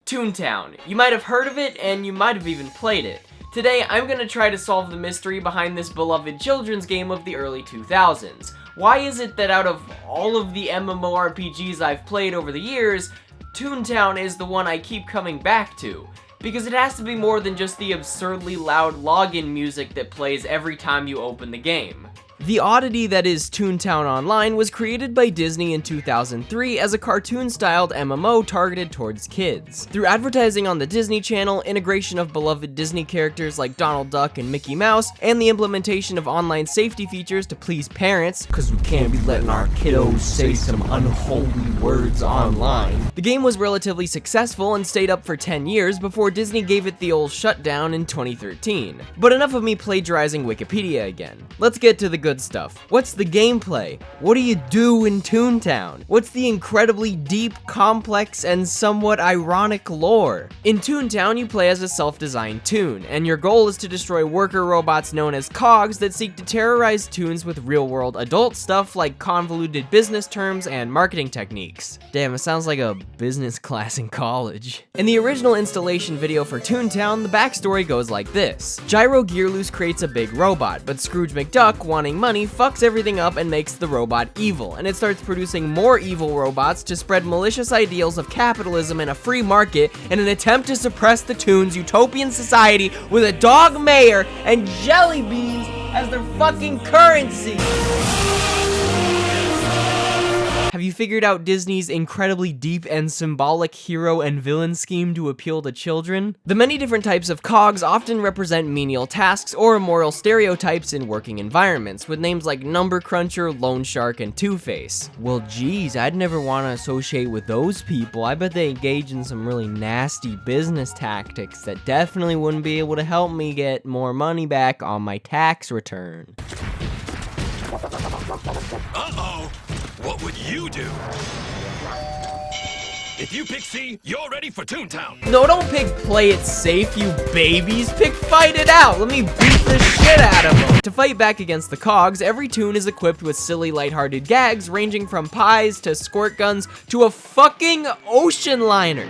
Toontown. You might have heard of it, and you might have even played it. Today, I'm gonna try to solve the mystery behind this beloved children's game of the early 2000s. Why is it that out of all of the MMORPGs I've played over the years, Toontown is the one I keep coming back to? Because it has to be more than just the absurdly loud login music that plays every time you open the game. The oddity that is Toontown Online was created by Disney in 2003 as a cartoon-styled MMO targeted towards kids. Through advertising on the Disney Channel, integration of beloved Disney characters like Donald Duck and Mickey Mouse, and the implementation of online safety features to please parents, cause we can't be letting our kiddos say some unholy words online. The game was relatively successful and stayed up for 10 years before Disney gave it the old shutdown in 2013. But enough of me plagiarizing Wikipedia again. Let's get to the good stuff. What's the gameplay? What do you do in Toontown? What's the incredibly deep, complex, and somewhat ironic lore? In Toontown, you play as a self-designed toon, and your goal is to destroy worker robots known as Cogs that seek to terrorize toons with real-world adult stuff like convoluted business terms and marketing techniques. Damn, it sounds like a business class in college. In the original installation video for Toontown, the backstory goes like this. Gyro Gearloose creates a big robot, but Scrooge McDuck, wanting money, fucks everything up and makes the robot evil, and it starts producing more evil robots to spread malicious ideals of capitalism and a free market in an attempt to suppress the toons' utopian society with a dog mayor and jelly beans as their fucking currency. Have you figured out Disney's incredibly deep and symbolic hero and villain scheme to appeal to children? The many different types of cogs often represent menial tasks or immoral stereotypes in working environments, with names like Number Cruncher, Loan Shark, and Two-Face. Well, geez, I'd never want to associate with those people. I bet they engage in some really nasty business tactics that definitely wouldn't be able to help me get more money back on my tax return. Uh-oh! What would you do? If you pick C, you're ready for Toontown. No, don't pick play it safe, you babies. Pick fight it out. Let me beat the shit out of them. To fight back against the Cogs, every toon is equipped with silly, lighthearted gags ranging from pies to squirt guns to a fucking ocean liner.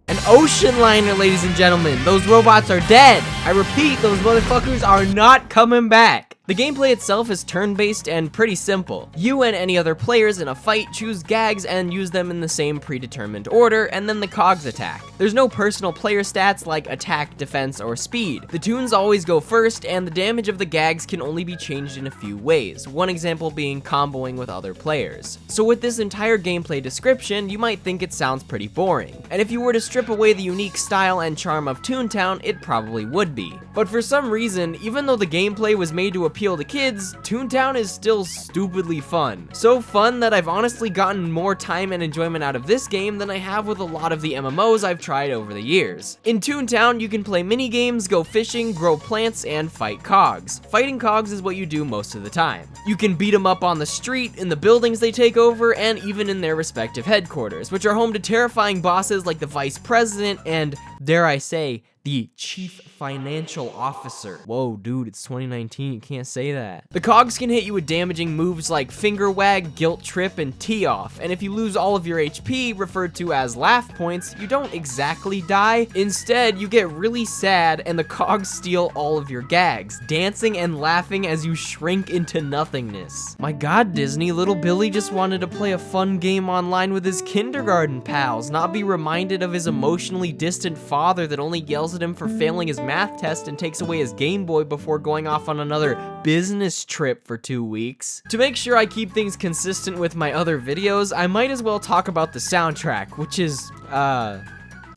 An ocean liner, ladies and gentlemen. Those robots are dead. I repeat, those motherfuckers are not coming back. The gameplay itself is turn-based and pretty simple. You and any other players in a fight choose gags and use them in the same predetermined order, and then the Cogs attack. There's no personal player stats like attack, defense, or speed. The toons always go first, and the damage of the gags can only be changed in a few ways, one example being comboing with other players. So with this entire gameplay description, you might think it sounds pretty boring. And if you were to strip away the unique style and charm of Toontown, it probably would be. But for some reason, even though the gameplay was made to appeal to kids, Toontown is still stupidly fun. So fun that I've honestly gotten more time and enjoyment out of this game than I have with a lot of the MMOs I've tried over the years. In Toontown, you can play minigames, go fishing, grow plants, and fight Cogs. Fighting Cogs is what you do most of the time. You can beat them up on the street, in the buildings they take over, and even in their respective headquarters, which are home to terrifying bosses like the Vice President and, dare I say, the Chief Financial Officer. Whoa, dude, it's 2019, you can't say that. The Cogs can hit you with damaging moves like Finger Wag, Guilt Trip, and Tee Off, and if you lose all of your HP, referred to as laugh points, you don't exactly die. Instead, you get really sad, and the Cogs steal all of your gags, dancing and laughing as you shrink into nothingness. My god, Disney, little Billy just wanted to play a fun game online with his kindergarten pals, not be reminded of his emotionally distant father that only yells at him for failing his math test and takes away his Game Boy before going off on another business trip for 2 weeks. To make sure I keep things consistent with my other videos, I might as well talk about the soundtrack, which is,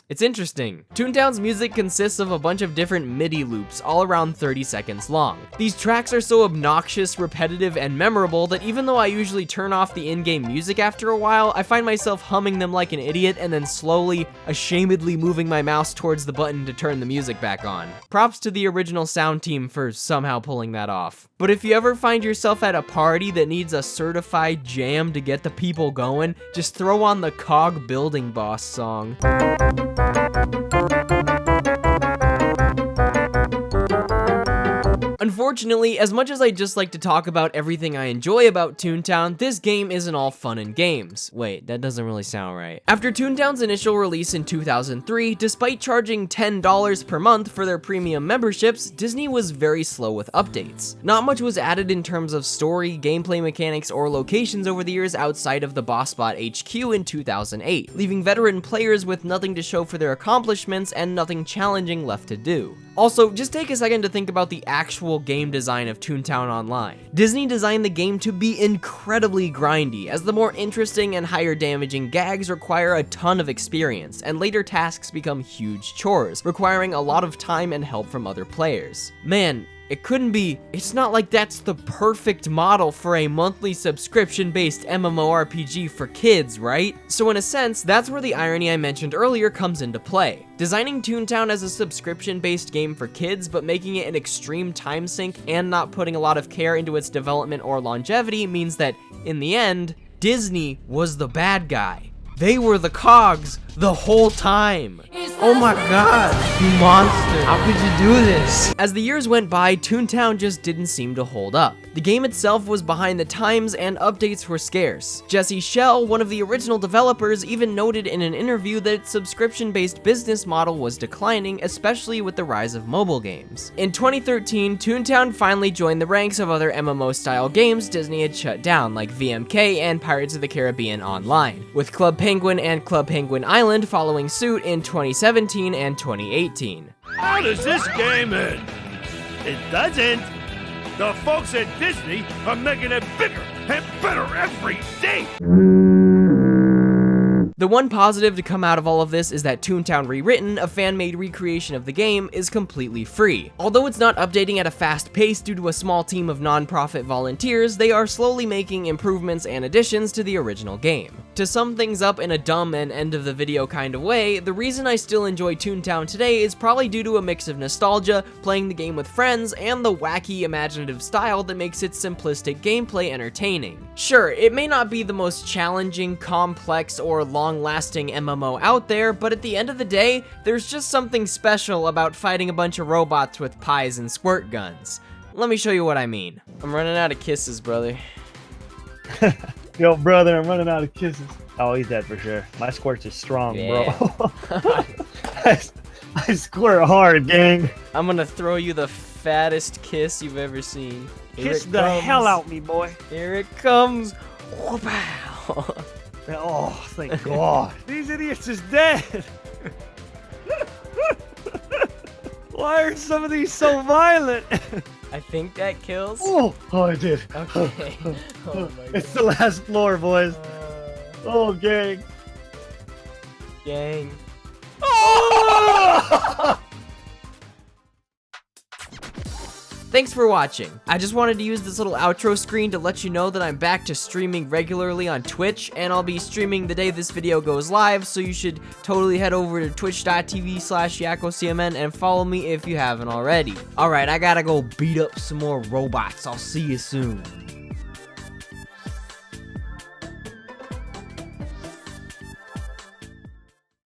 it's interesting. Toontown's music consists of a bunch of different MIDI loops, all around 30 seconds long. These tracks are so obnoxious, repetitive, and memorable that even though I usually turn off the in-game music after a while, I find myself humming them like an idiot and then slowly, ashamedly moving my mouse towards the button to turn the music back on. Props to the original sound team for somehow pulling that off. But if you ever find yourself at a party that needs a certified jam to get the people going, just throw on the Cog Building Boss song. Unfortunately, as much as I just like to talk about everything I enjoy about Toontown, this game isn't all fun and games. Wait, that doesn't really sound right. After Toontown's initial release in 2003, despite charging $10 per month for their premium memberships, Disney was very slow with updates. Not much was added in terms of story, gameplay mechanics, or locations over the years outside of the Bossbot HQ in 2008, leaving veteran players with nothing to show for their accomplishments and nothing challenging left to do. Also, just take a second to think about the actual game design of Toontown Online. Disney designed the game to be incredibly grindy, as the more interesting and higher damaging gags require a ton of experience, and later tasks become huge chores, requiring a lot of time and help from other players. Man, it's not like that's the perfect model for a monthly subscription-based MMORPG for kids, right? So in a sense, that's where the irony I mentioned earlier comes into play. Designing Toontown as a subscription-based game for kids, but making it an extreme time sink and not putting a lot of care into its development or longevity means that, in the end, Disney was the bad guy. They were the cogs the whole time. Oh my god, you monster. How could you do this? As the years went by, Toontown just didn't seem to hold up. The game itself was behind the times and updates were scarce. Jesse Schell, one of the original developers, even noted in an interview that its subscription-based business model was declining, especially with the rise of mobile games. In 2013, Toontown finally joined the ranks of other MMO-style games Disney had shut down, like VMK and Pirates of the Caribbean Online, with Club Penguin and Club Penguin Island following suit in 2017 and 2018. How does this game end? It doesn't. The folks at Disney are making it bigger and better every day. The one positive to come out of all of this is that Toontown Rewritten, a fan-made recreation of the game, is completely free. Although it's not updating at a fast pace due to a small team of non-profit volunteers, they are slowly making improvements and additions to the original game. To sum things up in a dumb and end-of-the-video kind of way, the reason I still enjoy Toontown today is probably due to a mix of nostalgia, playing the game with friends, and the wacky, imaginative style that makes its simplistic gameplay entertaining. Sure, it may not be the most challenging, complex, or long-lasting MMO out there, but at the end of the day, there's just something special about fighting a bunch of robots with pies and squirt guns. Let me show you what I mean. I'm running out of kisses, brother. Yo, brother, I'm running out of kisses. Oh, he's dead for sure. My squirts are strong, Yeah. bro. I squirt hard, gang. I'm gonna throw you the fattest kiss you've ever seen. Here Kiss it the comes. hell out me, boy. Here it comes. Wow. Oh, thank God. These idiots is dead. Why are some of these so violent? I think that kills. Oh, I did. Okay. Oh my It's god. the last floor, boys. Oh, gang. Gang. Oh! Thanks for watching. I just wanted to use this little outro screen to let you know that I'm back to streaming regularly on Twitch, and I'll be streaming the day this video goes live, so you should totally head over to twitch.tv/yakkocmn and follow me if you haven't already. Alright, I gotta go beat up some more robots. I'll see you soon.